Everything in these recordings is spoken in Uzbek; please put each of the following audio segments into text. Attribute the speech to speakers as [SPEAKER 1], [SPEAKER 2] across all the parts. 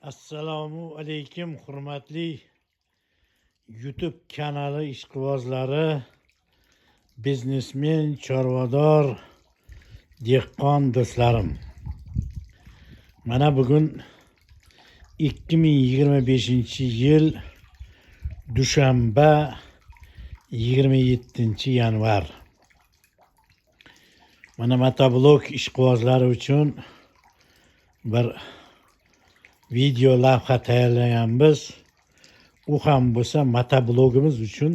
[SPEAKER 1] Assalomu alaykum, hurmatli YouTube kanali ishqibozlari, biznesmen, chorvador, dehqon do'stlarim. Mana bugun 2025-yil dushanba 27-yanvar. Mana motoblog ishqibozlari uchun bir video lavha tayyorlaganmiz. U ham bo'lsa motoblogimiz uchun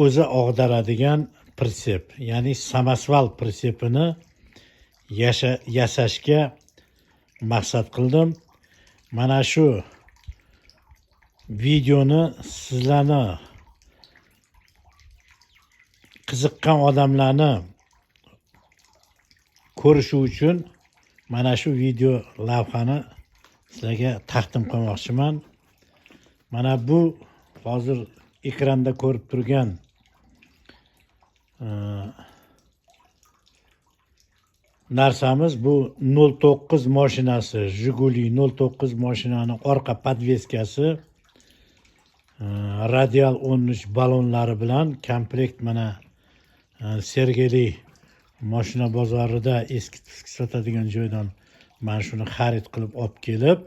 [SPEAKER 1] o'zi og'daradigan pritsep, ya'ni samosval pritsepini yasashga maqsad qildim. Mana shu videoni sizlarni qiziqqan odamlarni ko'rishi uchun mana shu video lavhani sizlarga taqdim qilmoqchiman. Mana bu hozir ekranda ko'rib turgan narsamiz bu 09 mashinasi, Jiguli 09 mashinani orqa podveskasi, radial 13 ballonlari bilan komplekt. Mana Sergeli mashina bozorida eski sotadigan joydan mana shuni xarid qilib olib kelib,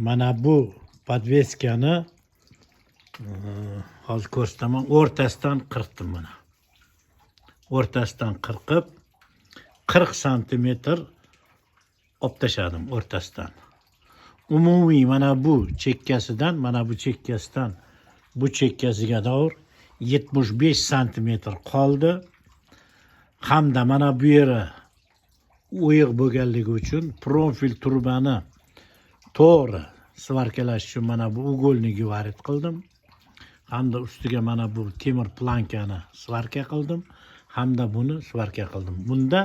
[SPEAKER 1] mana bu podveskani hozir ko'rsataman, o'rtasidan qirqdim. Mana o'rtasidan qirqib 40 santimetr olib tashladim o'rtasidan. Umumiy mana bu chekkasidan, mana bu chekkasidan bu chekkasiga doğru 75 santimetr qoldi. Hamda mana bu yeri o'yiq bo'lganligi uchun profil turbani to'g'ri svarkalash uchun mana bu ugolnigi varid qildim. Hamda ustiga mana bu temir plankani svarka qildim. Hamda buni svarka qildim. Bunda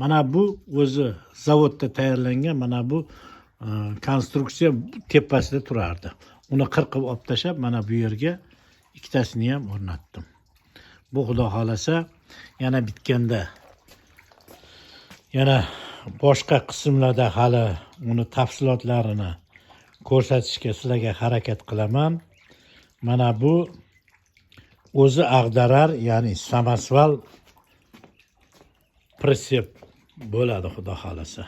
[SPEAKER 1] mana bu o'zi zavodda tayyorlangan mana bu konstruksiya tepasida turardi. Uni qirqib olib tashlab mana bu yerga ikkitasini ham o'rnatdim. Bu xudo xolasa yana bitganda, yana boshqa qismlarda hali uni tafsilotlarini ko'rsatishga sizlarga harakat qilaman. Mana bu o'zi ag'darar, ya'ni samosval pritsep bo'ladi xudo xolasa.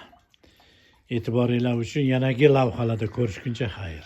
[SPEAKER 1] E'tiboringlar uchun yanagi lavhalarda ko'rishguncha xayr.